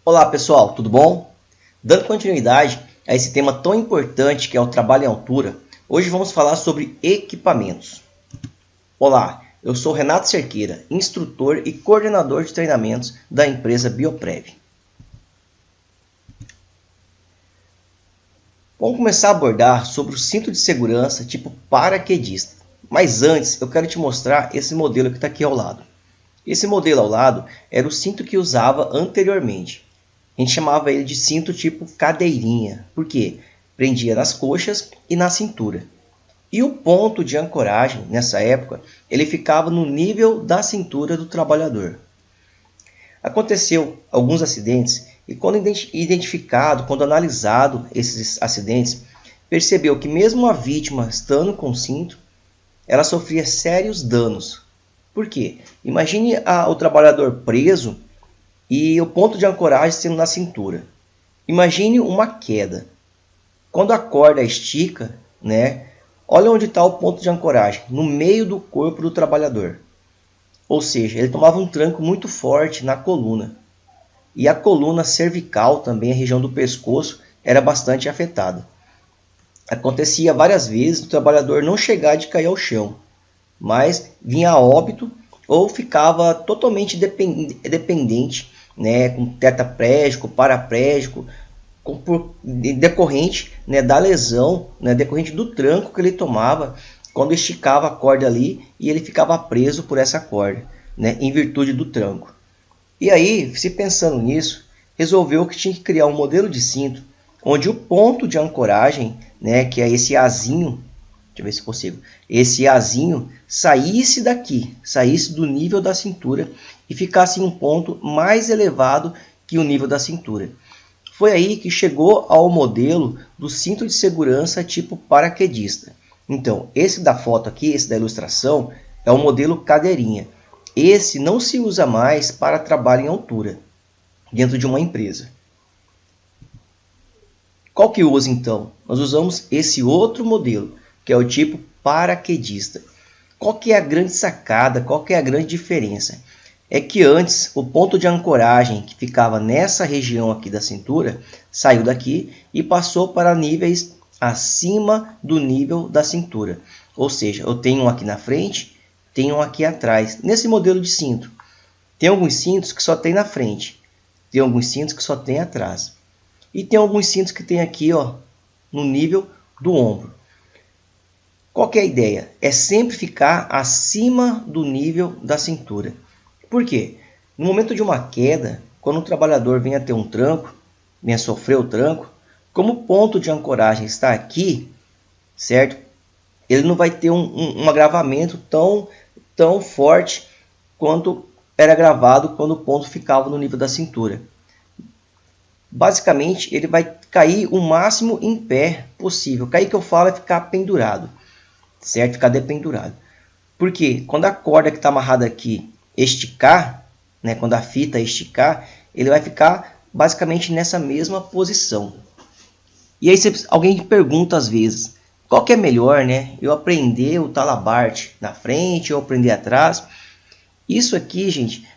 Olá pessoal, tudo bom? Dando continuidade a esse tema tão importante que é o trabalho em altura, hoje vamos falar sobre equipamentos. Olá, eu sou Renato Cerqueira, instrutor e coordenador de treinamentos da empresa Bioprev. Vamos começar a abordar sobre o cinto de segurança tipo paraquedista. Mas antes eu quero te mostrar esse modelo que está aqui ao lado. Esse modelo ao lado era o cinto que usava anteriormente. A gente chamava ele de cinto tipo cadeirinha, porque prendia nas coxas e na cintura. E o ponto de ancoragem, nessa época, ele ficava no nível da cintura do trabalhador. Aconteceu alguns acidentes e quando identificado, quando analisado esses acidentes, percebeu que mesmo a vítima estando com cinto, ela sofria sérios danos. Por quê? Imagine o trabalhador preso e o ponto de ancoragem sendo na cintura. Imagine uma queda. Quando a corda estica, olha onde está o ponto de ancoragem, no meio do corpo do trabalhador. Ou seja, ele tomava um tranco muito forte na coluna. E a coluna cervical, também a região do pescoço, era bastante afetada. Acontecia várias vezes o trabalhador não chegar de cair ao chão, mas vinha a óbito ou ficava totalmente dependente, com tetraplégico, paraplégico, decorrente da lesão, decorrente do tranco que ele tomava quando esticava a corda ali e ele ficava preso por essa corda, em virtude do tranco. E aí, se pensando nisso, resolveu que tinha que criar um modelo de cinto onde o ponto de ancoragem, que é esse azinho, deixa eu ver se consigo, esse azinho saísse daqui, saísse do nível da cintura e ficasse em um ponto mais elevado que o nível da cintura. Foi aí que chegou ao modelo do cinto de segurança tipo paraquedista. Então, esse da foto aqui, esse da ilustração, é o modelo cadeirinha. Esse não se usa mais para trabalho em altura, dentro de uma empresa. Qual que usa então? Nós usamos esse outro modelo, que é o tipo paraquedista. Qual que é a grande sacada, qual que é a grande diferença? É que antes o ponto de ancoragem que ficava nessa região aqui da cintura saiu daqui e passou para níveis acima do nível da cintura. Ou seja, eu tenho um aqui na frente, tenho um aqui atrás. Nesse modelo de cinto, tem alguns cintos que só tem na frente, tem alguns cintos que só tem atrás. E tem alguns cintos que tem aqui, no nível do ombro. Qual que é a ideia? É sempre ficar acima do nível da cintura. Por quê? No momento de uma queda, quando o trabalhador vem a ter um tranco, vem a sofrer o tranco, como o ponto de ancoragem está aqui, certo? Ele não vai ter um agravamento tão forte quanto era gravado quando o ponto ficava no nível da cintura. Basicamente, ele vai cair o máximo em pé possível. Cair que eu falo é ficar pendurado, certo? Ficar dependurado. Porque quando a corda que está amarrada aqui esticar, quando a fita esticar, ele vai ficar basicamente nessa mesma posição. E aí alguém pergunta às vezes, qual que é melhor, eu aprender o talabarte na frente ou aprender atrás? Isso aqui, gente,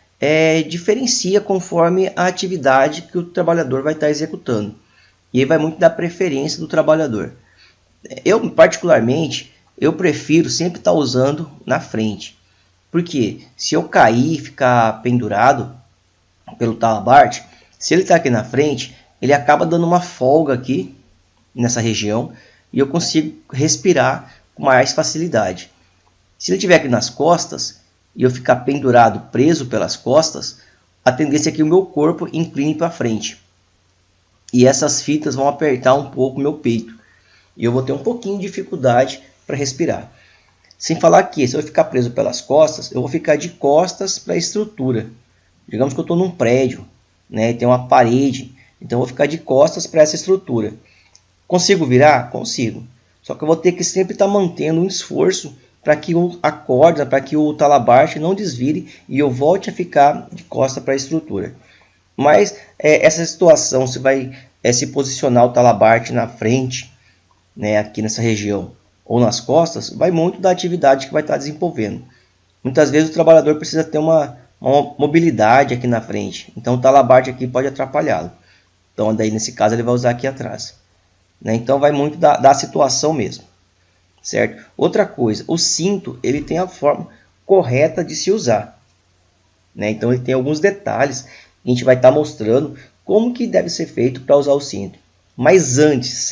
diferencia conforme a atividade que o trabalhador vai estar executando. E aí vai muito da preferência do trabalhador. Eu, particularmente, eu prefiro sempre estar usando na frente. Porque se eu cair e ficar pendurado pelo talabarte, se ele está aqui na frente, ele acaba dando uma folga aqui nessa região e eu consigo respirar com mais facilidade. Se ele estiver aqui nas costas e eu ficar pendurado, preso pelas costas, a tendência é que o meu corpo incline para frente. E essas fitas vão apertar um pouco o meu peito. E eu vou ter um pouquinho de dificuldade para respirar. Sem falar que, se eu ficar preso pelas costas, eu vou ficar de costas para a estrutura. Digamos que eu estou num prédio, tem uma parede, então eu vou ficar de costas para essa estrutura. Consigo virar? Consigo. Só que eu vou ter que sempre estar mantendo um esforço para que a corda, para que o talabarte não desvire e eu volte a ficar de costas para a estrutura. Mas essa situação, se vai se posicionar o talabarte na frente, aqui nessa região, ou nas costas, vai muito da atividade que vai estar desenvolvendo. Muitas vezes o trabalhador precisa ter uma uma mobilidade aqui na frente. Então o talabarte aqui pode atrapalhá-lo. Então daí nesse caso ele vai usar aqui atrás. Né? Então vai muito da situação mesmo. Certo? Outra coisa, o cinto ele tem a forma correta de se usar. Né? Então ele tem alguns detalhes que a gente vai estar mostrando como que deve ser feito para usar o cinto. Mas antes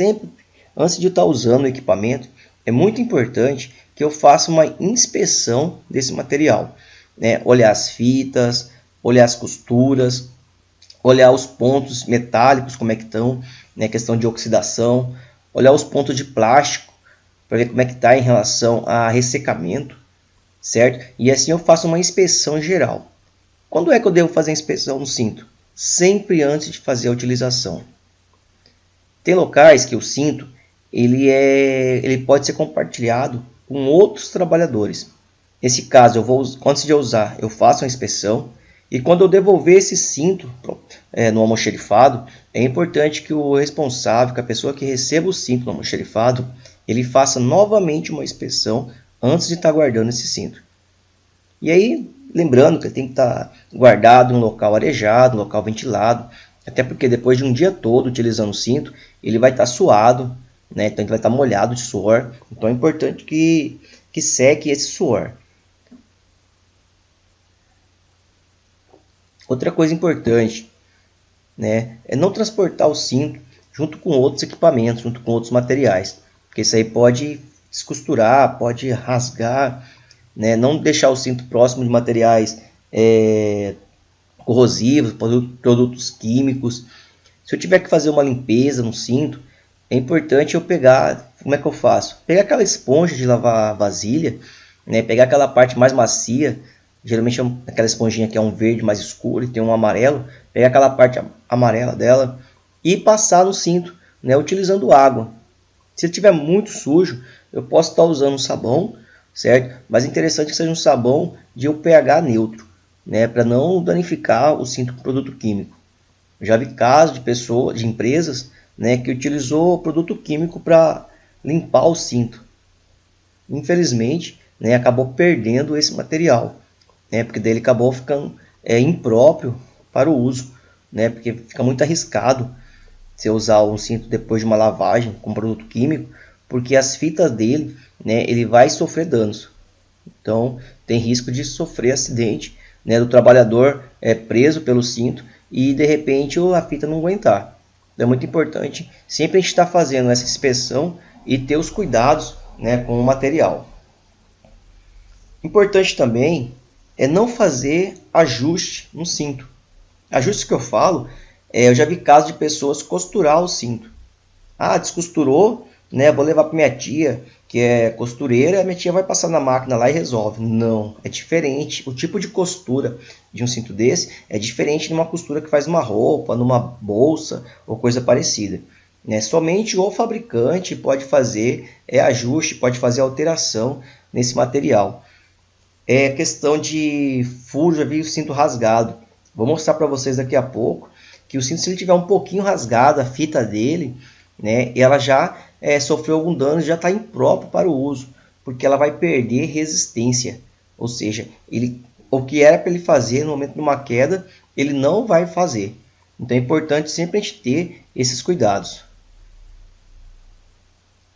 de eu estar usando o equipamento, é muito importante que eu faça uma inspeção desse material. Né? Olhar as fitas, olhar as costuras, olhar os pontos metálicos, como é que estão, né? Questão de oxidação, olhar os pontos de plástico, para ver como é que está em relação a ressecamento, certo? E assim eu faço uma inspeção geral. Quando é que eu devo fazer a inspeção no cinto? Sempre antes de fazer a utilização. Tem locais que o cinto ele pode ser compartilhado com outros trabalhadores. Nesse caso, antes de eu usar, eu faço a inspeção. E quando eu devolver esse cinto no almoxerifado, é importante que o responsável, que a pessoa que receba o cinto no almoxerifado, ele faça novamente uma inspeção antes de estar guardando esse cinto. E aí, lembrando que ele tem que estar guardado em um local arejado, um local ventilado, até porque depois de um dia todo utilizando o cinto, ele vai estar suado, né? Então ele vai estar molhado de suor. Então é importante que seque esse suor. Outra coisa importante, né, é não transportar o cinto junto com outros equipamentos, junto com outros materiais, porque isso aí pode descosturar, pode rasgar, né, não deixar o cinto próximo de materiais corrosivos, produtos químicos. Se eu tiver que fazer uma limpeza no cinto, é importante eu pegar, como é que eu faço? Pegar aquela esponja de lavar vasilha, né, pegar aquela parte mais macia. Geralmente aquela esponjinha que é um verde mais escuro e tem um amarelo. Pegar aquela parte amarela dela e passar no cinto, né, utilizando água. Se ele estiver muito sujo, eu posso estar usando um sabão, certo? Mas é interessante que seja um sabão de pH neutro, né, para não danificar o cinto com produto químico. Eu já vi casos de empresas, né, que utilizou produto químico para limpar o cinto. Infelizmente, né, acabou perdendo esse material. Porque daí ele acabou ficando impróprio para o uso, né? Porque fica muito arriscado você usar um cinto depois de uma lavagem com produto químico, porque as fitas dele, né, ele vai sofrer danos. Então tem risco de sofrer acidente, né, do trabalhador preso pelo cinto e de repente a fita não aguentar. Então é muito importante sempre a gente estar fazendo essa inspeção e ter os cuidados, né, com o material. Importante também é não fazer ajuste no cinto. Ajuste que eu falo, eu já vi casos de pessoas costurar o cinto. Ah, descosturou, né? Vou levar para minha tia, que é costureira, a minha tia vai passar na máquina lá e resolve. Não, é diferente. O tipo de costura de um cinto desse é diferente de uma costura que faz numa roupa, numa bolsa ou coisa parecida. Né? Somente o fabricante pode fazer ajuste, pode fazer alteração nesse material. Questão de furo, já vi o cinto rasgado. Vou mostrar para vocês daqui a pouco que o cinto, se ele tiver um pouquinho rasgado, a fita dele, né, ela já sofreu algum dano, já está impróprio para o uso, porque ela vai perder resistência. Ou seja, o que era para ele fazer no momento de uma queda, ele não vai fazer. Então é importante sempre a gente ter esses cuidados.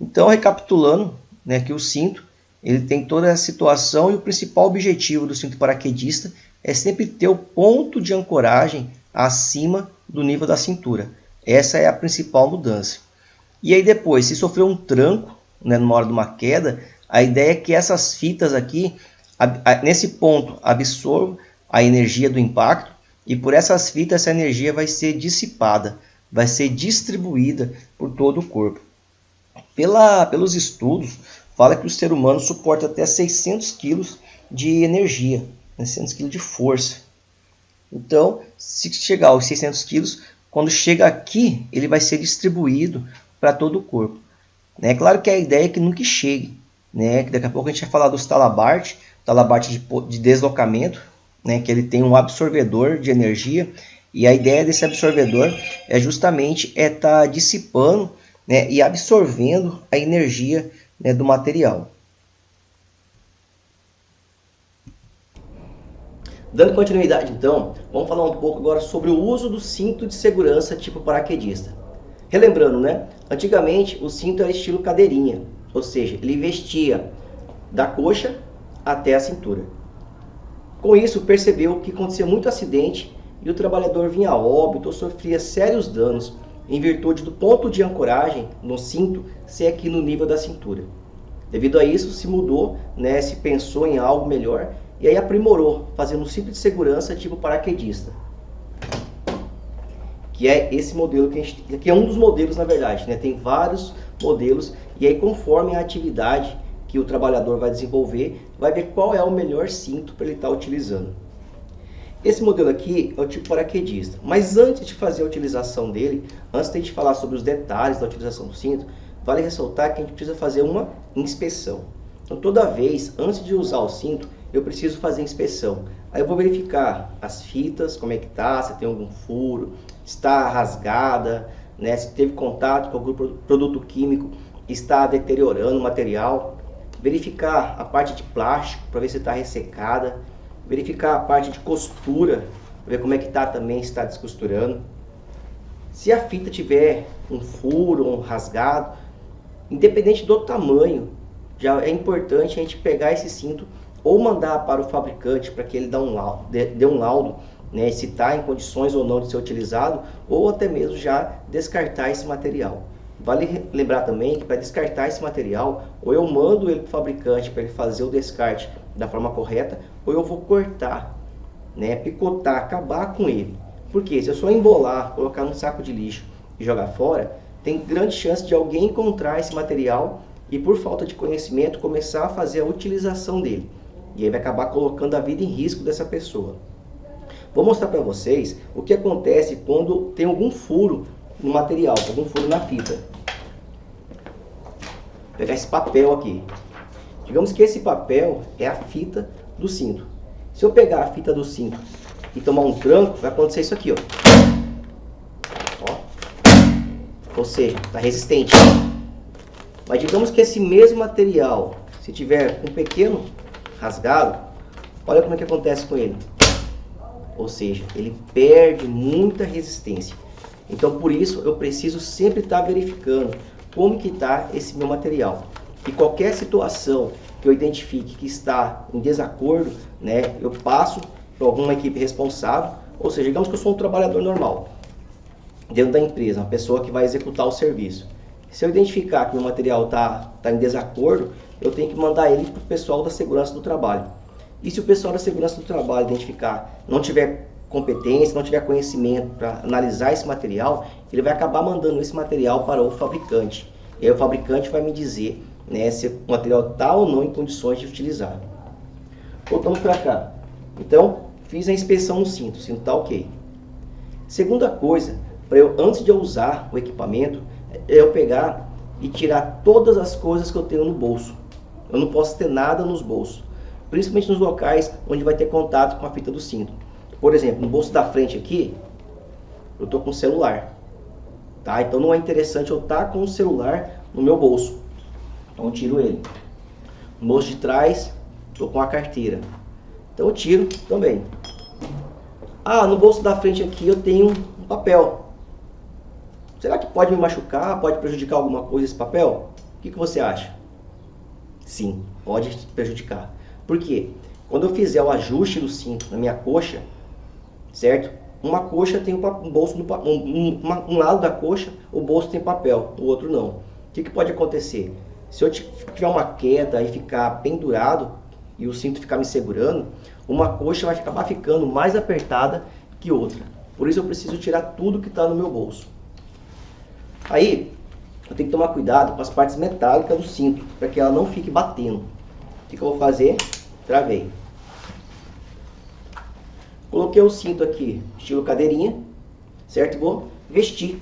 Então, recapitulando, né, que o cinto ele tem toda a situação e o principal objetivo do cinto paraquedista é sempre ter o ponto de ancoragem acima do nível da cintura. Essa é a principal mudança. E aí depois, se sofrer um tranco, né, numa hora de uma queda, a ideia é que essas fitas aqui, nesse ponto, absorvam a energia do impacto e por essas fitas essa energia vai ser dissipada, vai ser distribuída por todo o corpo. Pelos estudos, fala que o ser humano suporta até 600 kg de energia, 600 kg de força. Então, se chegar aos 600 kg, quando chega aqui, ele vai ser distribuído para todo o corpo. É claro que a ideia é que nunca chegue. Que daqui a pouco a gente vai falar dos talabarte de deslocamento, que ele tem um absorvedor de energia. E a ideia desse absorvedor é justamente estar dissipando, e absorvendo a energia do material. Dando continuidade então, vamos falar um pouco agora sobre o uso do cinto de segurança tipo paraquedista. Relembrando, né? Antigamente o cinto era estilo cadeirinha, ou seja, ele vestia da coxa até a cintura. Com isso, percebeu que acontecia muito acidente e o trabalhador vinha a óbito ou sofria sérios danos em virtude do ponto de ancoragem no cinto ser aqui no nível da cintura. Devido a isso, se mudou, né, se pensou em algo melhor e aí aprimorou, fazendo um cinto de segurança tipo paraquedista. Que é esse modelo que a gente, que é um dos modelos na verdade, né? Tem vários modelos e aí conforme a atividade que o trabalhador vai desenvolver, vai ver qual é o melhor cinto para ele estar utilizando. Esse modelo aqui é o tipo paraquedista, mas antes de fazer a utilização dele, antes de a gente falar sobre os detalhes da utilização do cinto, vale ressaltar que a gente precisa fazer uma inspeção. Então toda vez, antes de usar o cinto, eu preciso fazer a inspeção. Aí eu vou verificar as fitas, como é que tá, se tem algum furo, está rasgada, né, se teve contato com algum produto químico, está deteriorando o material. Verificar a parte de plástico para ver se está ressecada. Verificar a parte de costura, para ver como é que está também, se está descosturando. Se a fita tiver um furo, um rasgado, independente do tamanho, já é importante a gente pegar esse cinto ou mandar para o fabricante para que ele dê um laudo, né, se está em condições ou não de ser utilizado, ou até mesmo já descartar esse material. Vale lembrar também que para descartar esse material, ou eu mando ele para o fabricante para ele fazer o descarte da forma correta, ou eu vou cortar, né, picotar, acabar com ele. Porque se eu só embolar, colocar num saco de lixo e jogar fora, tem grande chance de alguém encontrar esse material e por falta de conhecimento começar a fazer a utilização dele. E aí vai acabar colocando a vida em risco dessa pessoa. Vou mostrar para vocês o que acontece quando tem algum furo no material, algum furo na fita. Vou pegar esse papel aqui. Digamos que esse papel é a fita do cinto. Se eu pegar a fita do cinto e tomar um tranco, vai acontecer isso aqui, ó. Ou seja, está resistente. Mas digamos que esse mesmo material, se tiver um pequeno rasgado, olha como é que acontece com ele. Ou seja, ele perde muita resistência. Então por isso eu preciso sempre estar verificando como que está esse meu material. E qualquer situação que eu identifique que está em desacordo, né, eu passo para alguma equipe responsável. Ou seja, digamos que eu sou um trabalhador normal dentro da empresa, uma pessoa que vai executar o serviço. Se eu identificar que o meu material está em desacordo, eu tenho que mandar ele para o pessoal da segurança do trabalho. E se o pessoal da segurança do trabalho identificar, não tiver competência, não tiver conhecimento para analisar esse material, ele vai acabar mandando esse material para o fabricante. E aí o fabricante vai me dizer, né, se o material está ou não em condições de utilizar. Voltamos para cá. Então, fiz a inspeção no cinto, o cinto está ok. Segunda coisa, antes de eu usar o equipamento, é eu pegar e tirar todas as coisas que eu tenho no bolso. Eu não posso ter nada nos bolsos, principalmente nos locais onde vai ter contato com a fita do cinto. Por exemplo, no bolso da frente aqui, eu estou com o celular. Tá? Então não é interessante eu estar com o celular no meu bolso. Então eu tiro ele. No bolso de trás, estou com a carteira. Então eu tiro também. Ah, no bolso da frente aqui eu tenho um papel. Será que pode me machucar? Pode prejudicar alguma coisa esse papel? O que você acha? Sim, pode prejudicar. Por quê? Quando eu fizer o ajuste do cinto na minha coxa, certo? Uma coxa tem um bolso, um lado da coxa, o bolso tem papel, o outro não. O que pode acontecer? Se eu tiver uma queda e ficar pendurado e o cinto ficar me segurando, uma coxa vai acabar ficando mais apertada que outra. Por isso eu preciso tirar tudo que está no meu bolso. Aí, eu tenho que tomar cuidado com as partes metálicas do cinto, para que ela não fique batendo. O que eu vou fazer? Travei. Coloquei o cinto aqui, estilo cadeirinha, certo? Vou vestir.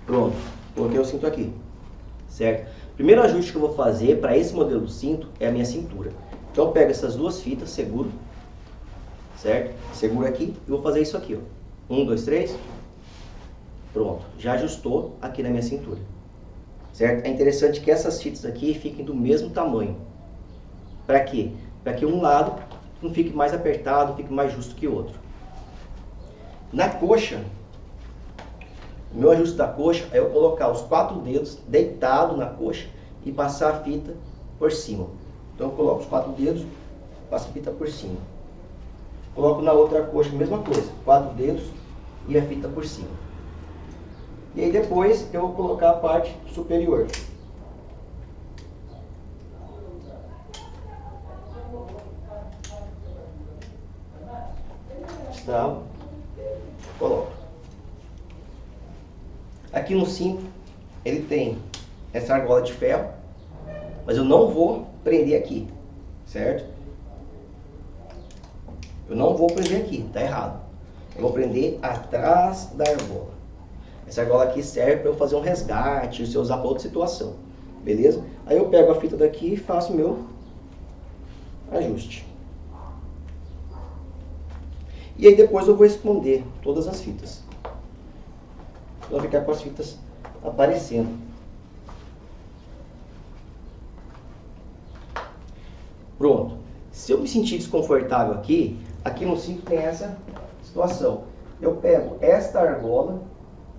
Pronto, coloquei o cinto aqui, certo? Primeiro ajuste que eu vou fazer para esse modelo do cinto é a minha cintura. Então eu pego essas duas fitas, seguro, certo? Seguro aqui e vou fazer isso aqui, ó. 1, 2, 3. Pronto, já ajustou aqui na minha cintura. Certo? É interessante que essas fitas aqui fiquem do mesmo tamanho. Para quê? Para que um lado não fique mais apertado, fique mais justo que o outro. Na coxa, o meu ajuste da coxa é eu colocar os 4 dedos deitados na coxa e passar a fita por cima. Então eu coloco os 4 dedos, passo a fita por cima. Coloco na outra coxa a mesma coisa, 4 dedos e a fita por cima. E aí depois eu vou colocar a parte superior. Destravo, coloco. Aqui no cinto ele tem essa argola de ferro, mas eu não vou prender aqui, certo? Eu não vou prender aqui, tá errado. Eu vou prender atrás da argola. Essa argola aqui serve para eu fazer um resgate, se eu usar para outra situação, beleza? Aí eu pego a fita daqui e faço o meu ajuste. E aí depois eu vou esconder todas as fitas. Vai ficar com as fitas aparecendo. Pronto. Se eu me sentir desconfortável aqui, aqui no cinto tem essa situação. Eu pego esta argola,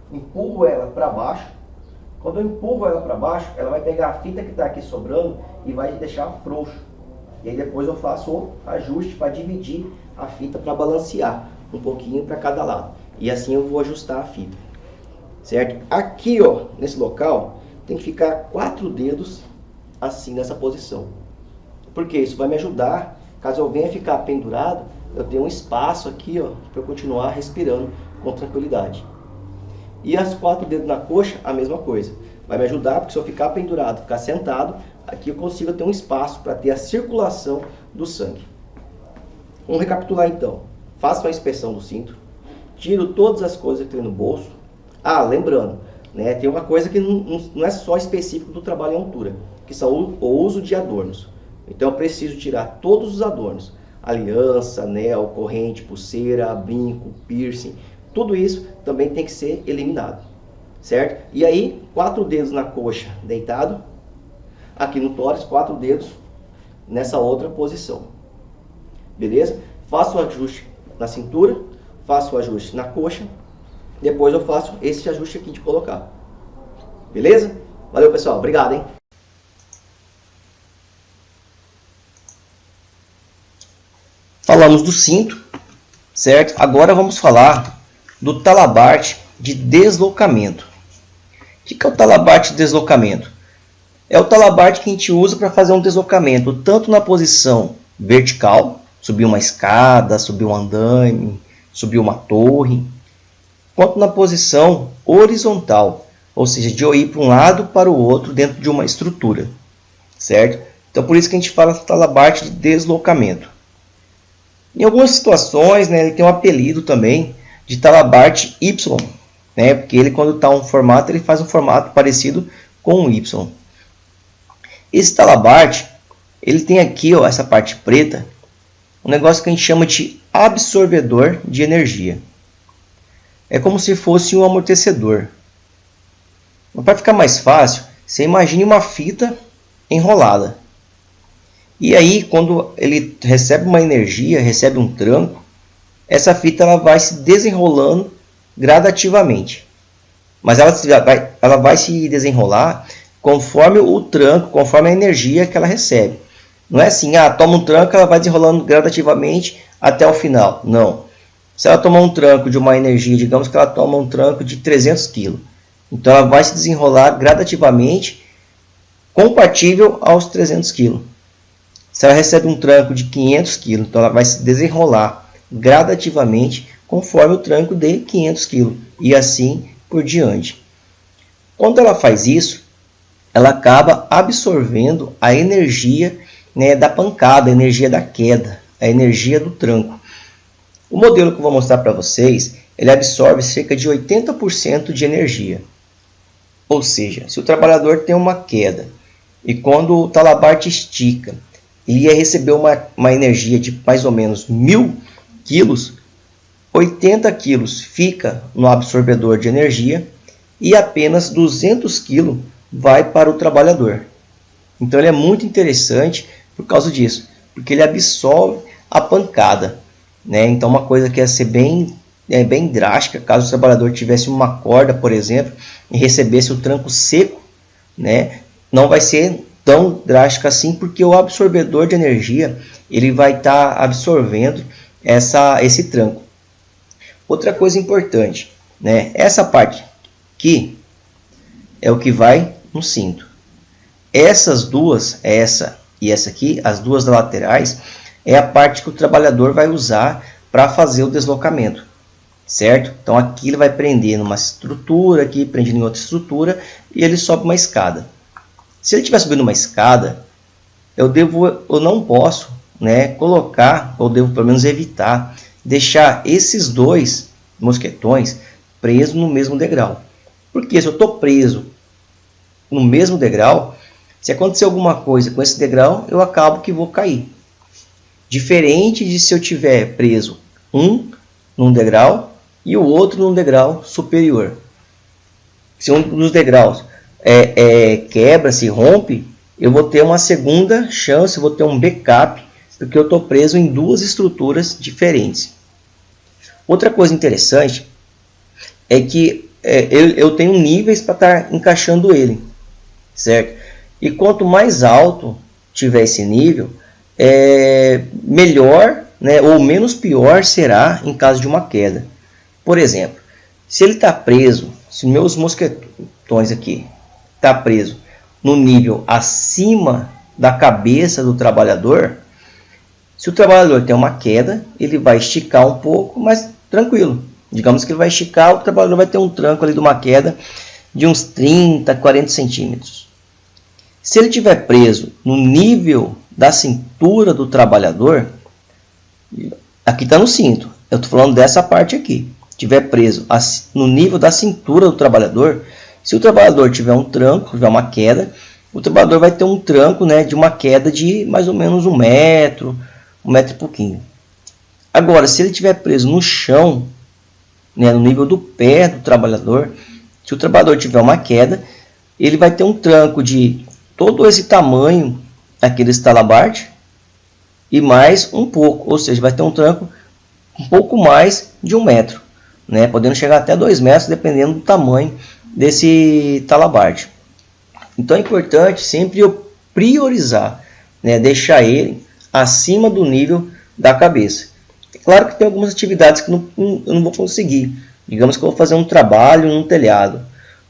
empurro ela para baixo. Quando eu empurro ela para baixo, ela vai pegar a fita que está aqui sobrando e vai deixar frouxo. E aí depois eu faço o ajuste para dividir a fita para balancear um pouquinho para cada lado. E assim eu vou ajustar a fita. Certo? Aqui, ó, nesse local, tem que ficar 4 dedos assim nessa posição. Porque isso vai me ajudar, caso eu venha ficar pendurado, eu tenho um espaço aqui, ó, para eu continuar respirando com tranquilidade. E as 4 dedos na coxa, a mesma coisa. Vai me ajudar, porque se eu ficar pendurado, ficar sentado, aqui eu consigo ter um espaço para ter a circulação do sangue. Vamos recapitular então. Faço uma inspeção do cinto, tiro todas as coisas que tem no bolso. Ah, lembrando, né, tem uma coisa que não é só específico do trabalho em altura, que são o uso de adornos. Então eu preciso tirar todos os adornos. Aliança, anel, corrente, pulseira, brinco, piercing. Tudo isso também tem que ser eliminado, certo? E aí, 4 dedos na coxa deitado, aqui no tórax, 4 dedos nessa outra posição, beleza? Faço o ajuste na cintura, faço o ajuste na coxa, depois eu faço esse ajuste aqui de colocar, beleza? Valeu, pessoal, obrigado, hein? Falamos do cinto, certo? Agora vamos falar do talabarte de deslocamento. O que é o talabarte de deslocamento? É o talabarte que a gente usa para fazer um deslocamento, tanto na posição vertical, subir uma escada, subir um andaime, subir uma torre, quanto na posição horizontal, ou seja, de eu ir para um lado para o outro dentro de uma estrutura, certo? Então por isso que a gente fala talabarte de deslocamento. Em algumas situações, né, ele tem um apelido também de talabarte Y, né, porque ele, quando está um formato, ele faz um formato parecido com um Y. Esse talabarte, ele tem aqui, ó, essa parte preta, um negócio que a gente chama de absorvedor de energia. É como se fosse um amortecedor. Para ficar mais fácil, você imagine uma fita enrolada. E aí, quando ele recebe uma energia, recebe um tranco, essa fita ela vai se desenrolando gradativamente. Mas ela vai se desenrolar conforme o tranco, conforme a energia que ela recebe. Não é assim, toma um tranco, ela vai desenrolando gradativamente até o final. Não. Se ela tomar um tranco de uma energia, digamos que ela toma um tranco de 300 kg. Então ela vai se desenrolar gradativamente, compatível aos 300 kg. Se ela recebe um tranco de 500 kg, então ela vai se desenrolar gradativamente conforme o tranco de 500 kg. E assim por diante. Quando ela faz isso, ela acaba absorvendo a energia, né, da pancada, a energia da queda, a energia do tranco. O modelo que eu vou mostrar para vocês, ele absorve cerca de 80% de energia. Ou seja, se o trabalhador tem uma queda e quando o talabarte estica, ele ia receber uma energia de mais ou menos 1000 quilos, 80 kg fica no absorvedor de energia e apenas 200 kg vai para o trabalhador. Então ele é muito interessante por causa disso, porque ele absorve a pancada, né? Então uma coisa que ia ser bem drástica, caso o trabalhador tivesse uma corda, por exemplo, e recebesse o tranco seco, né? Não vai ser tão drástica assim, porque o absorvedor de energia ele vai estar absorvendo esse tranco. Outra coisa importante, né? Essa parte aqui é o que vai no cinto. Essas duas, essa e essa aqui, as duas laterais, é a parte que o trabalhador vai usar para fazer o deslocamento, certo? Então aqui ele vai prender numa estrutura, aqui prendendo em outra estrutura, e ele sobe uma escada. Se ele estiver subindo uma escada, eu não posso, né, colocar, ou devo pelo menos evitar, deixar esses dois mosquetões presos no mesmo degrau. Porque se eu estou preso no mesmo degrau, se acontecer alguma coisa com esse degrau, eu acabo que vou cair. Diferente de se eu tiver preso um num degrau e o outro num degrau superior. Se um dos degraus quebra, se rompe, eu vou ter uma segunda chance, vou ter um backup, porque eu estou preso em duas estruturas diferentes. Outra coisa interessante é que eu tenho níveis para estar encaixando ele, certo? E quanto mais alto tiver esse nível, melhor, né, ou menos pior será em caso de uma queda. Por exemplo, se ele está preso, se meus mosquetões aqui está preso no nível acima da cabeça do trabalhador, se o trabalhador tem uma queda, ele vai esticar um pouco, mas tranquilo. Digamos que ele vai esticar, o trabalhador vai ter um tranco ali de uma queda de uns 30, 40 centímetros. Se ele estiver preso no nível da cintura do trabalhador, aqui está no cinto, eu estou falando dessa parte aqui, estiver preso no nível da cintura do trabalhador, se o trabalhador tiver um tranco, tiver uma queda, o trabalhador vai ter um tranco, né, de uma queda de mais ou menos 1 metro, 1 metro e pouquinho. Agora, se ele estiver preso no chão, né, no nível do pé do trabalhador, se o trabalhador tiver uma queda, ele vai ter um tranco de todo esse tamanho aqui desse talabarte e mais um pouco, ou seja, vai ter um tranco um pouco mais de 1 metro, né, podendo chegar até 2 metros, dependendo do tamanho desse talabarte. Então é importante sempre eu priorizar, né, deixar ele acima do nível da cabeça. É claro que tem algumas atividades que eu não vou conseguir. Digamos que eu vou fazer um trabalho num telhado,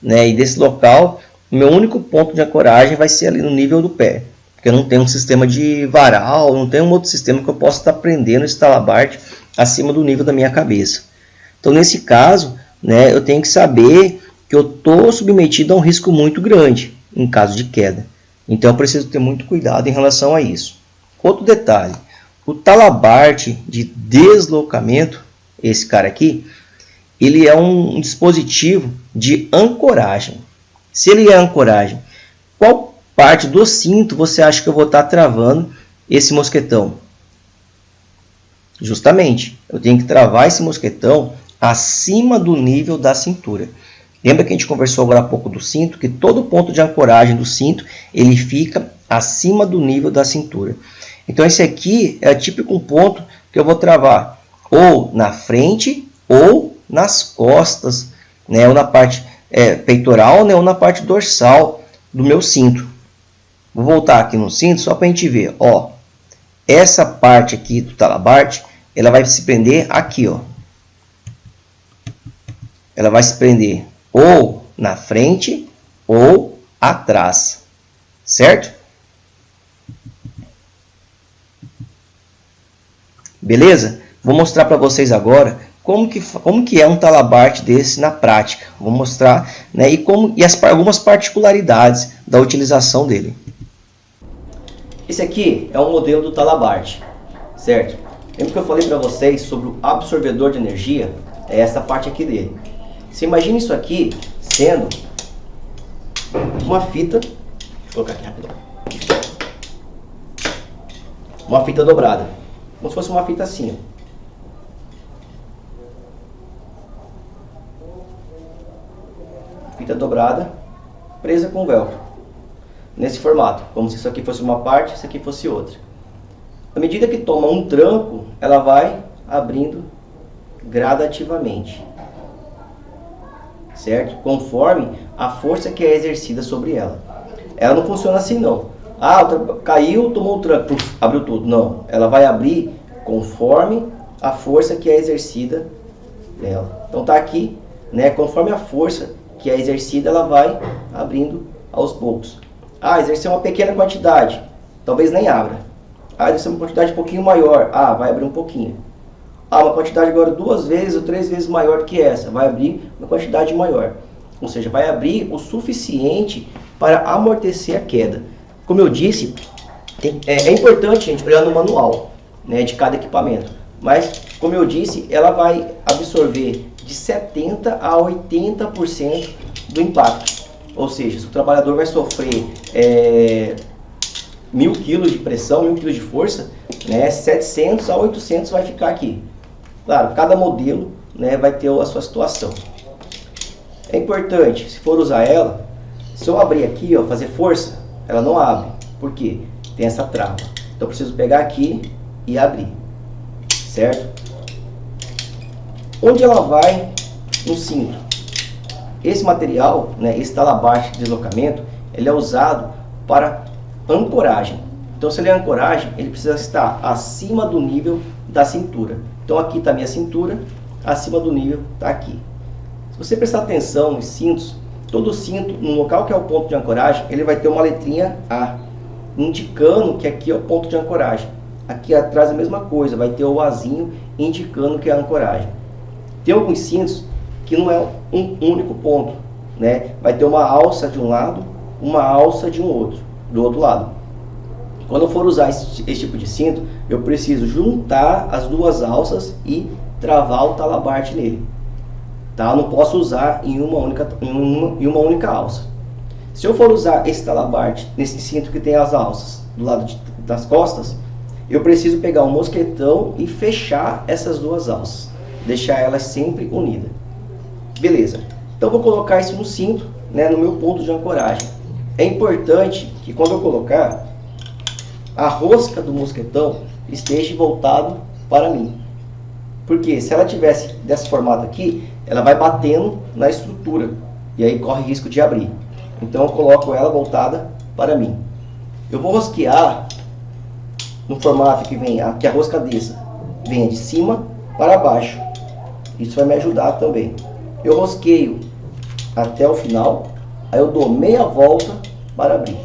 né, e desse local, o meu único ponto de ancoragem vai ser ali no nível do pé. Porque eu não tenho um sistema de varal, não tenho um outro sistema que eu possa estar prendendo esse talabarte acima do nível da minha cabeça. Então nesse caso, né, eu tenho que saber que eu estou submetido a um risco muito grande em caso de queda. Então eu preciso ter muito cuidado em relação a isso. Outro detalhe, o talabarte de deslocamento, esse cara aqui, ele é um dispositivo de ancoragem. Se ele é ancoragem, qual parte do cinto você acha que eu vou estar travando esse mosquetão? Justamente, eu tenho que travar esse mosquetão acima do nível da cintura. Lembra que a gente conversou agora há pouco do cinto, que todo ponto de ancoragem do cinto, ele fica acima do nível da cintura. Então esse aqui é típico um ponto que eu vou travar ou na frente ou nas costas, né, ou na parte peitoral, né, ou na parte dorsal do meu cinto. Vou voltar aqui no cinto só para a gente ver. Ó, essa parte aqui do talabarte, ela vai se prender aqui. Ó. Ela vai se prender ou na frente ou atrás, certo? Beleza? Vou mostrar para vocês agora como que é um talabarte desse na prática. Vou mostrar, né, algumas particularidades da utilização dele. Esse aqui é um modelo do talabarte, certo? Lembra que eu falei para vocês sobre o absorvedor de energia? É essa parte aqui dele. Você imagina isso aqui sendo uma fita, vou colocar aqui rapidão, uma fita dobrada, como se fosse uma fita assim. fita dobrada presa com velcro, nesse formato, como se isso aqui fosse uma parte, isso aqui fosse outra. À medida que toma um tranco, ela vai abrindo gradativamente, certo? Conforme a força que é exercida sobre ela. Ela não funciona assim não. Ah, caiu, tomou o tranco, abriu tudo. Não, ela vai abrir conforme a força que é exercida nela. Então tá aqui, né? Conforme a força que é exercida, ela vai abrindo aos poucos. Ah, exercer uma pequena quantidade, talvez nem abra. Ah, exercer uma quantidade um pouquinho maior, ah, vai abrir um pouquinho. Ah, uma quantidade agora 2 vezes ou 3 vezes maior do que essa, vai abrir uma quantidade maior. Ou seja, vai abrir o suficiente para amortecer a queda. Como eu disse, é importante a gente olhar no manual, né, de cada equipamento. Mas, como eu disse, ela vai absorver de 70% a 80% do impacto. Ou seja, se o trabalhador vai sofrer 1000 kg de pressão, 1000 kg de força, né, 700 a 800 vai ficar aqui. Claro, cada modelo, né, vai ter a sua situação. É importante, se for usar ela, se eu abrir aqui, ó, fazer força, ela não abre. Por quê? Tem essa trava. Então eu preciso pegar aqui e abrir. Certo? Onde ela vai? No cinto. Esse material, né, esse talabarte de deslocamento, ele é usado para ancoragem. Então, se ele é ancoragem, ele precisa estar acima do nível da cintura. Então, aqui está a minha cintura, acima do nível está aqui. Se você prestar atenção nos cintos, todo cinto, no local que é o ponto de ancoragem, ele vai ter uma letrinha A, indicando que aqui é o ponto de ancoragem. Aqui atrás é a mesma coisa, vai ter o Azinho indicando que é a ancoragem. Tem alguns cintos que não é um único ponto, né? Vai ter uma alça de um lado, uma alça de um outro, do outro lado. Quando eu for usar esse tipo de cinto, eu preciso juntar as duas alças e travar o talabarte nele. Tá? Eu não posso usar em uma única alça. Se eu for usar esse talabarte nesse cinto que tem as alças do lado das costas, eu preciso pegar um mosquetão e fechar essas duas alças, deixar elas sempre unidas. Beleza, então vou colocar isso no cinto, né, no meu ponto de ancoragem. É importante que quando eu colocar, a rosca do mosquetão esteja voltado para mim. Porque se ela tivesse desse formato aqui, ela vai batendo na estrutura e aí corre risco de abrir. Então eu coloco ela voltada para mim. Eu vou rosquear no formato que vem, que a rosca desça venha de cima para baixo. Isso vai me ajudar também. Eu rosqueio até o final, aí eu dou meia volta para abrir.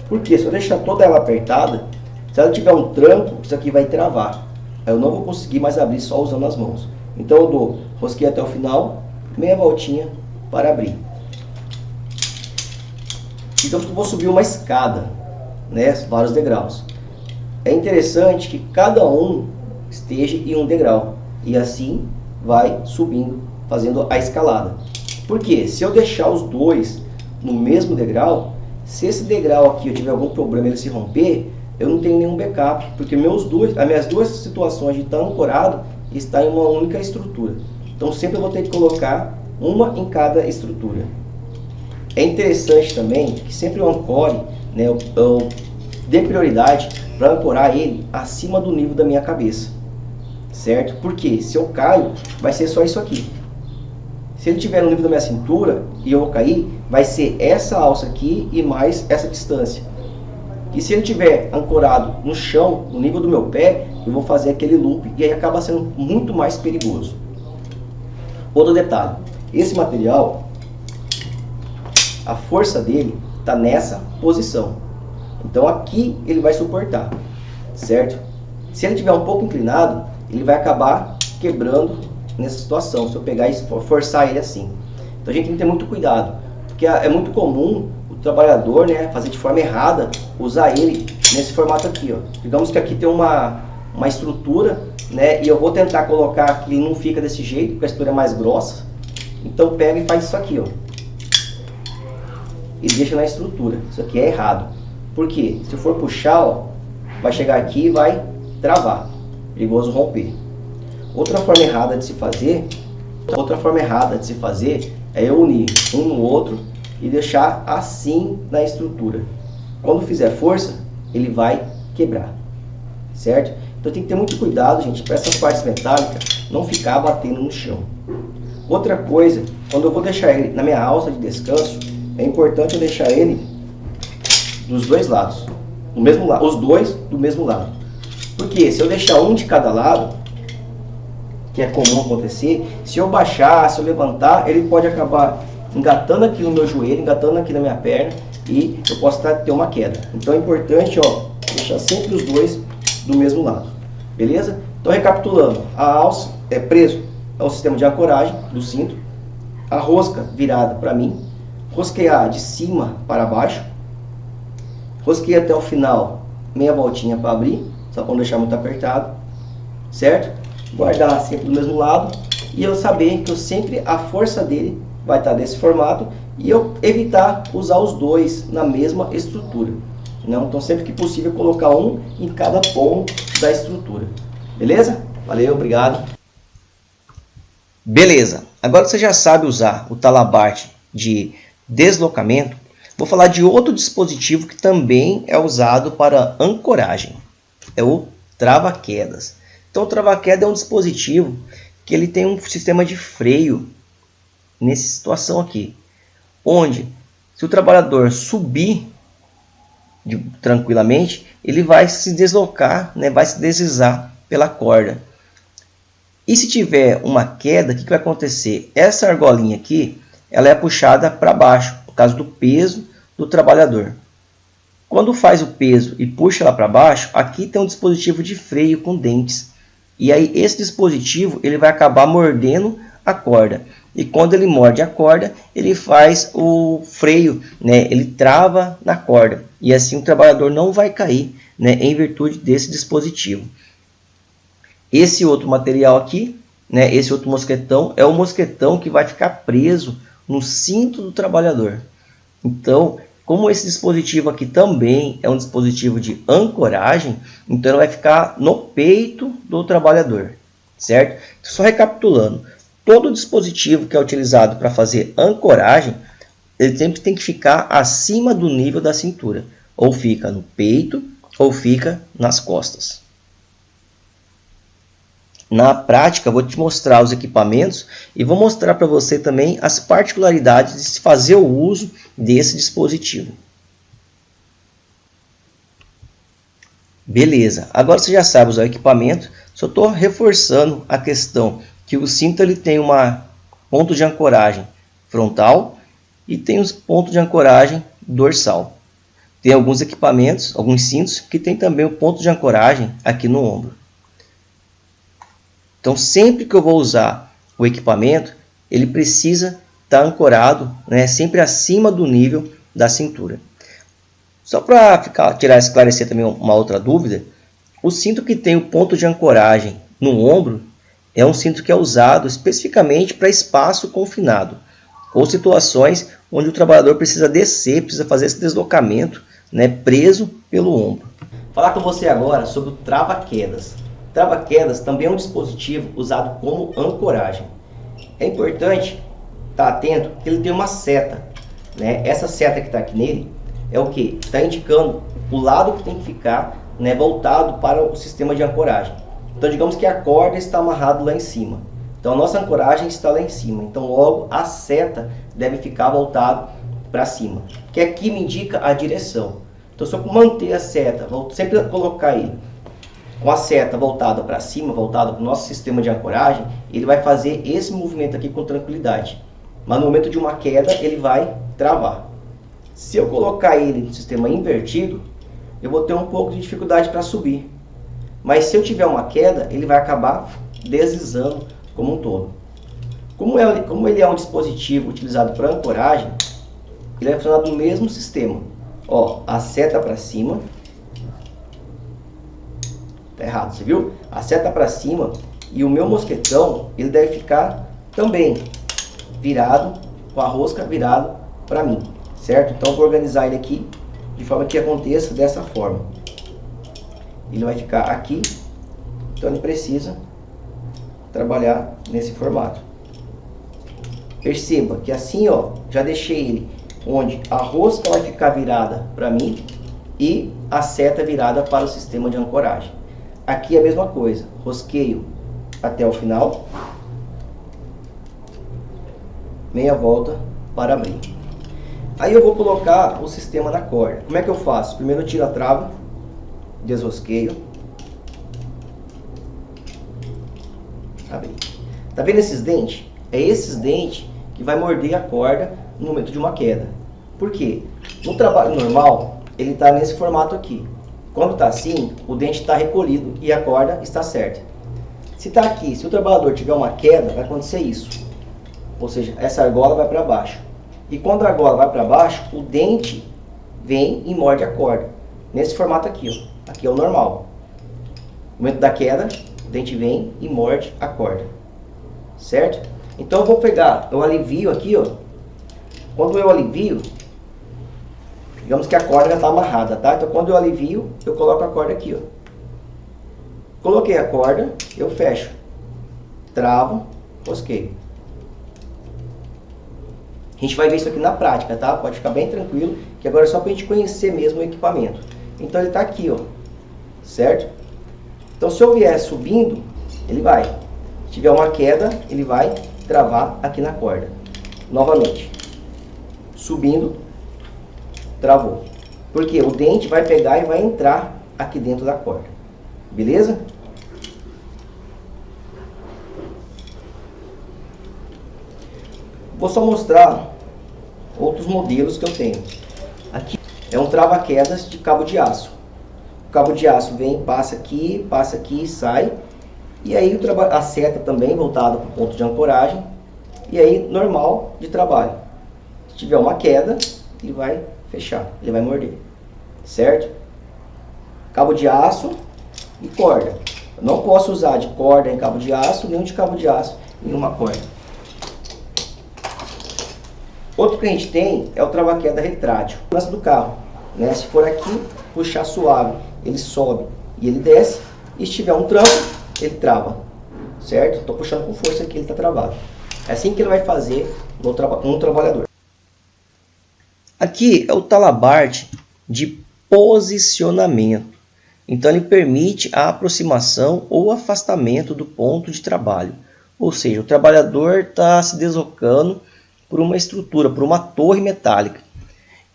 Porque se eu deixar toda ela apertada, se ela tiver um tranco, isso aqui vai travar. Aí eu não vou conseguir mais abrir só usando as mãos. Então eu dou rosqueio até o final, meia voltinha para abrir. Então eu vou subir uma escada, né, vários degraus. É interessante que cada um esteja em um degrau. E assim vai subindo, fazendo a escalada. Porque se eu deixar os dois no mesmo degrau, se esse degrau aqui eu tiver algum problema ele se romper, eu não tenho nenhum backup. Porque as minhas duas situações de estar ancorado está em uma única estrutura. Então sempre eu vou ter que colocar uma em cada estrutura. É interessante também que sempre eu ancore, né, eu dê prioridade para ancorar ele acima do nível da minha cabeça, certo? Porque se eu caio, vai ser só isso aqui. Se ele estiver no nível da minha cintura e eu vou cair, vai ser essa alça aqui e mais essa distância. E se ele estiver ancorado no chão, no nível do meu pé, eu vou fazer aquele loop e aí acaba sendo muito mais perigoso. Outro detalhe, esse material, a força dele está nessa posição. Então aqui ele vai suportar, certo? Se ele estiver um pouco inclinado, ele vai acabar quebrando nessa situação, se eu pegar e forçar ele assim. Então a gente tem que ter muito cuidado, porque é muito comum o trabalhador, né, fazer de forma errada, usar ele nesse formato aqui, ó. Digamos que aqui tem uma estrutura, né, e eu vou tentar colocar que não fica desse jeito, porque a estrutura é mais grossa. Então pega e faz isso aqui, ó, e deixa na estrutura. Isso aqui é errado. Por quê? Se eu for puxar, ó, vai chegar aqui e vai travar. Perigoso romper. Outra forma errada de se fazer é eu unir um no outro e deixar assim na estrutura. Quando fizer força, ele vai quebrar, certo? Então tem que ter muito cuidado, gente, para essas partes metálicas não ficar batendo no chão. Outra coisa, quando eu vou deixar ele na minha alça de descanso, é importante eu deixar ele dos dois lados, do mesmo lado, os dois do mesmo lado. Porque se eu deixar um de cada lado, que é comum acontecer, se eu baixar, se eu levantar, ele pode acabar engatando aqui no meu joelho, engatando aqui na minha perna e eu posso ter uma queda. Então é importante, ó, deixar sempre os dois do mesmo lado, beleza? Então recapitulando, a alça é preso ao sistema de ancoragem do cinto, a rosca virada para mim, rosquear de cima para baixo, rosquear até o final, meia voltinha para abrir, só para não deixar muito apertado, certo? Guardar sempre do mesmo lado e eu saber que eu sempre, a força dele vai estar desse formato e eu evitar usar os dois na mesma estrutura. Não? Então sempre que possível colocar um em cada ponto da estrutura. Beleza? Valeu, obrigado. Beleza, agora você já sabe usar o talabarte de deslocamento. Vou falar de outro dispositivo que também é usado para ancoragem. É o trava-quedas. Então o trava-queda é um dispositivo que ele tem um sistema de freio nessa situação aqui, onde se o trabalhador subir tranquilamente, ele vai se deslocar, né, vai se deslizar pela corda. E se tiver uma queda, o que vai acontecer? Essa argolinha aqui, ela é puxada para baixo, por causa do peso do trabalhador. Quando faz o peso e puxa ela para baixo, aqui tem um dispositivo de freio com dentes. E aí esse dispositivo ele vai acabar mordendo a corda. E quando ele morde a corda, ele faz o freio, né? Ele trava na corda. E assim o trabalhador não vai cair, né? Em virtude desse dispositivo. Esse outro material aqui, né? Esse outro mosquetão, é o mosquetão que vai ficar preso no cinto do trabalhador. Então, como esse dispositivo aqui também é um dispositivo de ancoragem, então ele vai ficar no peito do trabalhador, certo? Só recapitulando, todo dispositivo que é utilizado para fazer ancoragem, ele sempre tem que ficar acima do nível da cintura, ou fica no peito, ou fica nas costas. Na prática, vou te mostrar os equipamentos e vou mostrar para você também as particularidades de se fazer o uso desse dispositivo. Beleza, agora você já sabe usar o equipamento, só estou reforçando a questão que o cinto ele tem um ponto de ancoragem frontal e tem os pontos de ancoragem dorsal. Tem alguns equipamentos, alguns cintos, que tem também o ponto de ancoragem aqui no ombro. Então, sempre que eu vou usar o equipamento, ele precisa estar ancorado, né, sempre acima do nível da cintura. Só para esclarecer também uma outra dúvida, o cinto que tem o ponto de ancoragem no ombro é um cinto que é usado especificamente para espaço confinado, ou situações onde o trabalhador precisa descer, precisa fazer esse deslocamento, né, preso pelo ombro. Vou falar com você agora sobre o trava-quedas. Trava-quedas também é um dispositivo usado como ancoragem. É importante estar atento que ele tem uma seta, né? Essa seta que está aqui nele é o que? Está indicando o lado que tem que ficar, né, voltado para o sistema de ancoragem. Então digamos que a corda está amarrada lá em cima. Então a nossa ancoragem está lá em cima. Então logo a seta deve ficar voltada para cima. Que aqui me indica a direção. Então se eu manter a seta, vou sempre colocar ele com a seta voltada para cima, voltada para o nosso sistema de ancoragem, ele vai fazer esse movimento aqui com tranquilidade. Mas no momento de uma queda, ele vai travar. Se eu colocar ele no sistema invertido, eu vou ter um pouco de dificuldade para subir. Mas se eu tiver uma queda, ele vai acabar deslizando como um todo. Como ele é um dispositivo utilizado para ancoragem, ele é funcionado no mesmo sistema. Ó, a seta para cima. Tá errado, você viu? A seta para cima e o meu mosquetão, ele deve ficar também virado, com a rosca virada para mim, certo? Então eu vou organizar ele aqui de forma que aconteça dessa forma. Ele vai ficar aqui, então ele precisa trabalhar nesse formato. Perceba que assim, ó, já deixei ele onde a rosca vai ficar virada para mim e a seta virada para o sistema de ancoragem. Aqui é a mesma coisa, rosqueio até o final, meia volta para abrir. Aí eu vou colocar o sistema na corda. Como é que eu faço? Primeiro eu tiro a trava, desrosqueio, abrir. Tá vendo esses dentes? É esses dentes que vai morder a corda no momento de uma queda. Por quê? No trabalho normal, ele está nesse formato aqui. Quando está assim, o dente está recolhido e a corda está certa. Se está aqui, se o trabalhador tiver uma queda, vai acontecer isso. Ou seja, essa argola vai para baixo. E quando a argola vai para baixo, o dente vem e morde a corda. Nesse formato aqui, ó. Aqui é o normal. No momento da queda, o dente vem e morde a corda. Certo? Então eu vou pegar, eu alivio aqui, ó. Quando eu alivio, digamos que a corda já está amarrada, tá? Então quando eu alivio, eu coloco a corda aqui, ó. Coloquei a corda, eu fecho. Travo, rosqueio. A gente vai ver isso aqui na prática, tá? Pode ficar bem tranquilo, que agora é só para a gente conhecer mesmo o equipamento. Então ele está aqui, ó. Certo? Então se eu vier subindo, ele vai. Se tiver uma queda, ele vai travar aqui na corda. Novamente. Subindo, travou. Porque o dente vai pegar e vai entrar aqui dentro da corda. Beleza? Vou só mostrar outros modelos que eu tenho. Aqui é um trava-quedas de cabo de aço. O cabo de aço vem, passa aqui e sai. E aí a seta também voltada para o ponto de ancoragem. E aí normal de trabalho. Se tiver uma queda, ele vai fechar, ele vai morder. Certo? Cabo de aço e corda. Eu não posso usar de corda em cabo de aço, nem de cabo de aço em uma corda. Outro que a gente tem é o trava-queda retrátil. Lance do carro, né? Se for aqui, puxar suave, ele sobe e ele desce. E se tiver um tranco, ele trava. Certo? Estou puxando com força aqui, ele está travado. É assim que ele vai fazer um trabalhador. Aqui é o talabarte de posicionamento. Então ele permite a aproximação ou afastamento do ponto de trabalho. Ou seja, o trabalhador está se deslocando por uma estrutura, por uma torre metálica.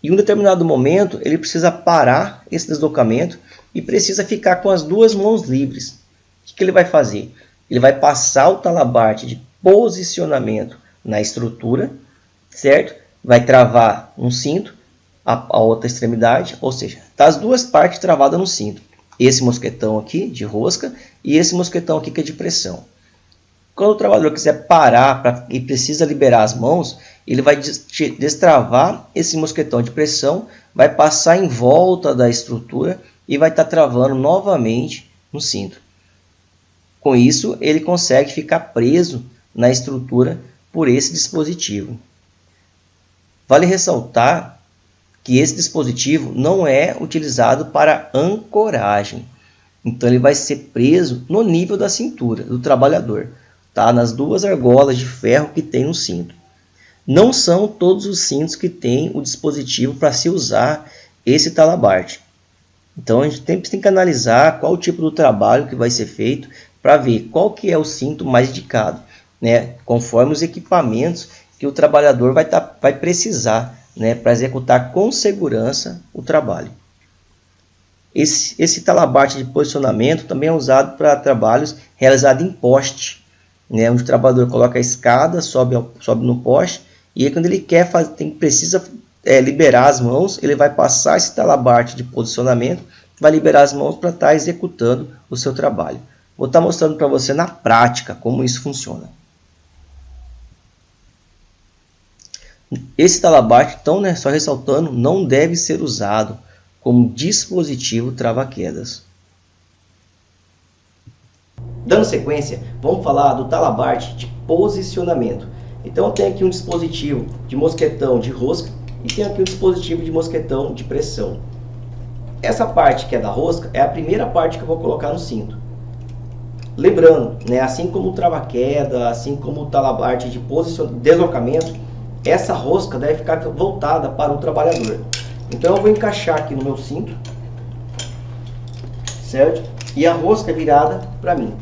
E em um determinado momento ele precisa parar esse deslocamento e precisa ficar com as duas mãos livres. O que ele vai fazer? Ele vai passar o talabarte de posicionamento na estrutura, certo? Vai travar um cinto, a outra extremidade, ou seja, tá as duas partes travadas no cinto. Esse mosquetão aqui de rosca e esse mosquetão aqui que é de pressão. Quando o trabalhador quiser parar e precisa liberar as mãos, ele vai destravar esse mosquetão de pressão, vai passar em volta da estrutura e vai estar travando novamente no cinto. Com isso, ele consegue ficar preso na estrutura por esse dispositivo. Vale ressaltar que esse dispositivo não é utilizado para ancoragem. Então ele vai ser preso no nível da cintura do trabalhador, tá? Nas duas argolas de ferro que tem no cinto. Não são todos os cintos que têm o dispositivo para se usar esse talabarte. Então a gente tem que analisar qual o tipo do trabalho que vai ser feito para ver qual que é o cinto mais indicado, né? Conforme os equipamentos que o trabalhador vai precisar, né? Para executar com segurança o trabalho. Esse talabarte de posicionamento também é usado para trabalhos realizados em poste, né? Onde o trabalhador coloca a escada, sobe no poste, e aí quando ele precisa liberar as mãos, ele vai passar esse talabarte de posicionamento, vai liberar as mãos para estar executando o seu trabalho. Vou estar mostrando para você na prática como isso funciona. Esse talabarte, então, né, só ressaltando, não deve ser usado como dispositivo trava-quedas. Dando sequência, vamos falar do talabarte de posicionamento. Então eu tenho aqui um dispositivo de mosquetão de rosca e tenho aqui um dispositivo de mosquetão de pressão. Essa parte que é da rosca é a primeira parte que eu vou colocar no cinto. Lembrando, né, assim como o trava-queda, assim como o talabarte de deslocamento, essa rosca deve ficar voltada para o trabalhador. Então eu vou encaixar aqui no meu cinto, certo? E a rosca é virada para mim.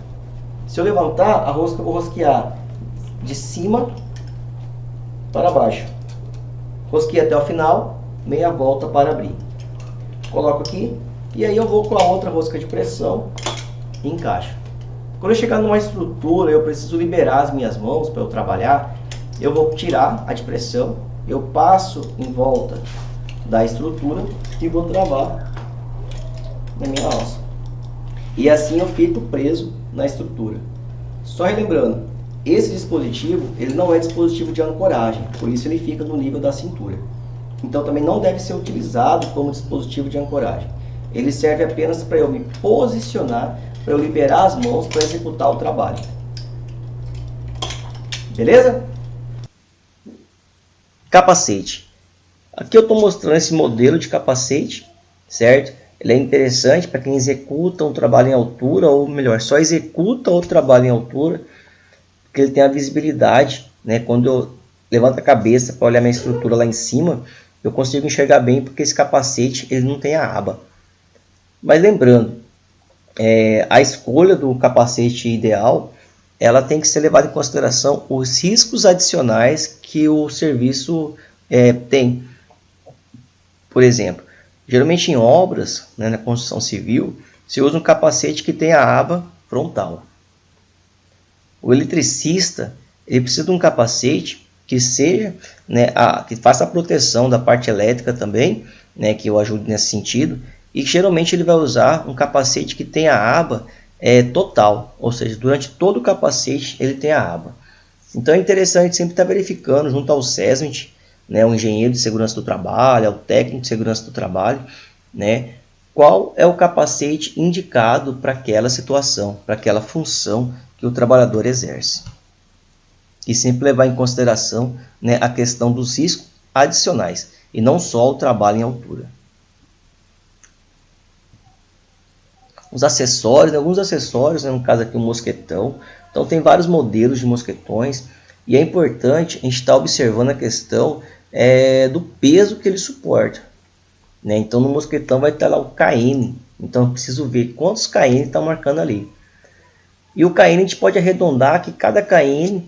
Se eu levantar a rosca, eu vou rosquear de cima para baixo. Rosqueia até o final, meia volta para abrir. Coloco aqui e aí eu vou com a outra rosca de pressão e encaixo. Quando eu chegar numa estrutura, eu preciso liberar as minhas mãos para eu trabalhar, eu vou tirar a de pressão, eu passo em volta da estrutura e vou travar na minha alça. E assim eu fico preso na estrutura. Só relembrando, esse dispositivo ele não é dispositivo de ancoragem, por isso ele fica no nível da cintura. Então também não deve ser utilizado como dispositivo de ancoragem. Ele serve apenas para eu me posicionar, para eu liberar as mãos para executar o trabalho. Beleza? Capacete. Aqui eu estou mostrando esse modelo de capacete, certo? Ele é interessante para quem executa um trabalho em altura, ou melhor, só executa o trabalho em altura, porque ele tem a visibilidade, né? Quando eu levanto a cabeça para olhar minha estrutura lá em cima, eu consigo enxergar bem, porque esse capacete ele não tem a aba. Mas lembrando, a escolha do capacete ideal, ela tem que ser levada em consideração os riscos adicionais que o serviço tem. Por exemplo, geralmente em obras, né, na construção civil, se usa um capacete que tem a aba frontal. O eletricista ele precisa de um capacete que seja, né, que faça a proteção da parte elétrica também, né, que eu ajude nesse sentido, e geralmente ele vai usar um capacete que tenha a aba total, ou seja, durante todo o capacete ele tem a aba. Então é interessante sempre estar verificando junto ao SESMIT, né, o engenheiro de segurança do trabalho, o técnico de segurança do trabalho, né, qual é o capacete indicado para aquela situação, para aquela função que o trabalhador exerce. E sempre levar em consideração, né, a questão dos riscos adicionais, e não só o trabalho em altura. Os acessórios, alguns acessórios, né, no caso aqui o mosquetão. Então tem vários modelos de mosquetões, e é importante a gente estar observando a questão do peso que ele suporta, né? Então no mosquetão vai estar lá o KN, então eu preciso ver quantos KN está marcando ali. E o KN a gente pode arredondar que cada KN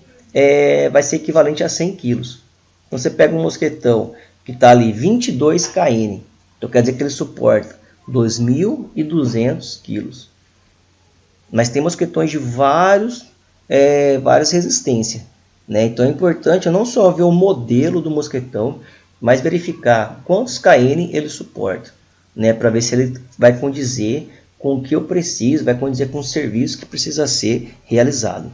vai ser equivalente a 100 kg. Então você pega um mosquetão que está ali 22 KN, então quer dizer que ele suporta 2.200 kg. Mas tem mosquetões de várias resistências, né? Então é importante eu não só ver o modelo do mosquetão, mas verificar quantos KN ele suporta, né? Para ver se ele vai condizer com o que eu preciso, vai condizer com o serviço que precisa ser realizado.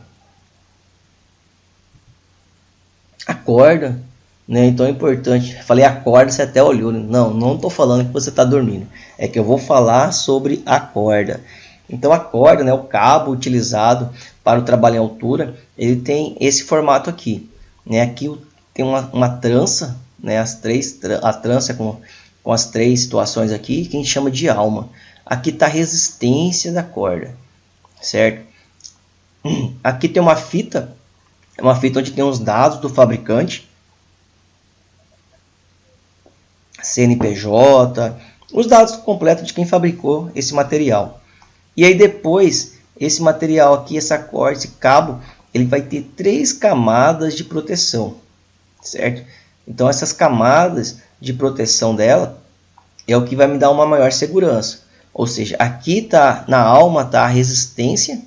A corda, né? Então é importante. Falei a corda, você até olhou. Não estou falando que você está dormindo. É que eu vou falar sobre a corda. Então a corda, né, o cabo utilizado para o trabalho em altura, ele tem esse formato aqui, né? Aqui tem uma trança, né? A trança com as três situações aqui, que a gente chama de alma. Aqui está a resistência da corda, certo? Aqui tem uma fita onde tem os dados do fabricante, CNPJ, os dados completos de quem fabricou esse material. E aí depois, esse material aqui, essa corda, esse cabo, ele vai ter 3 camadas de proteção, certo? Então essas camadas de proteção dela é o que vai me dar uma maior segurança. Ou seja, aqui tá na alma tá a resistência,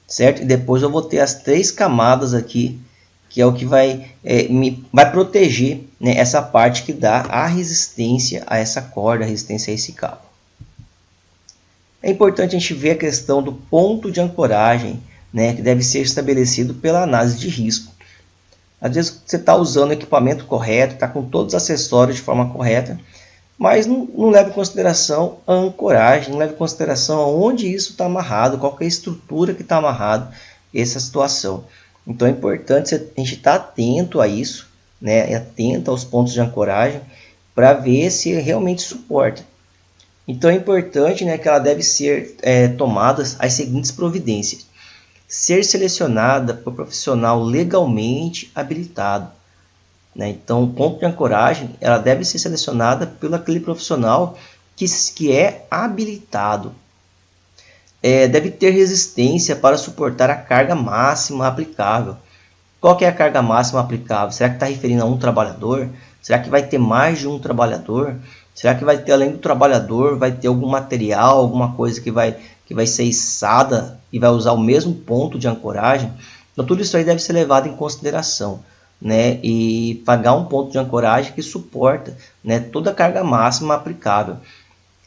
certo? E depois eu vou ter as 3 camadas aqui, que é o que vai proteger, né, essa parte que dá a resistência a essa corda, a resistência a esse cabo. É importante a gente ver a questão do ponto de ancoragem, né, que deve ser estabelecido pela análise de risco. Às vezes você está usando o equipamento correto, está com todos os acessórios de forma correta, mas não leva em consideração a ancoragem, não leva em consideração aonde isso está amarrado, qual que é a estrutura que está amarrado essa situação. Então é importante a gente estar atento a isso, né, atento aos pontos de ancoragem, para ver se realmente suporta. Então é importante, né, que ela deve ser tomadas as seguintes providências. ser selecionada por profissional legalmente habilitado. Né? Então, o ponto de ancoragem ela deve ser selecionada pelo aquele profissional que é habilitado. Deve ter resistência para suportar a carga máxima aplicável. Qual que é a carga máxima aplicável? Será que está referindo a um trabalhador? Será que vai ter mais de um trabalhador? Será que vai ter, além do trabalhador, vai ter algum material, alguma coisa que vai ser içada e vai usar o mesmo ponto de ancoragem? Então, tudo isso aí deve ser levado em consideração, né? E pagar um ponto de ancoragem que suporta, né, toda a carga máxima aplicável.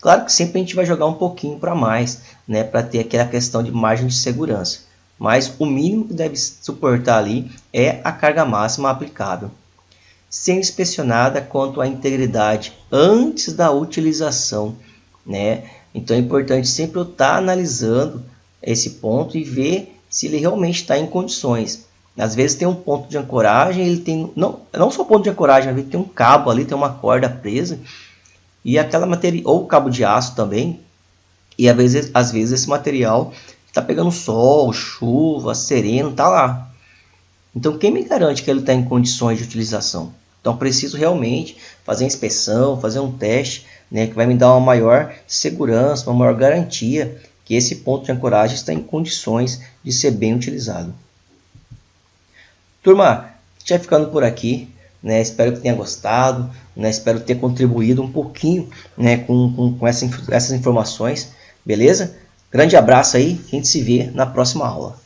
Claro que sempre a gente vai jogar um pouquinho para mais, né, para ter aquela questão de margem de segurança. Mas o mínimo que deve suportar ali é a carga máxima aplicável. Sendo inspecionada quanto à integridade antes da utilização, né? Então é importante sempre eu estar analisando esse ponto e ver se ele realmente está em condições. Às vezes tem um ponto de ancoragem, ele tem não só ponto de ancoragem, às vezes tem um cabo ali, tem uma corda presa e aquela matéria ou cabo de aço também. E às vezes esse material está pegando sol, chuva, sereno, tá lá. Então quem me garante que ele está em condições de utilização? Então preciso realmente fazer a inspeção, fazer um teste, né, que vai me dar uma maior segurança, uma maior garantia que esse ponto de ancoragem está em condições de ser bem utilizado. Turma, já ficando por aqui, né, espero que tenha gostado, né, espero ter contribuído um pouquinho, né, com essas informações, beleza? Grande abraço aí, a gente se vê na próxima aula.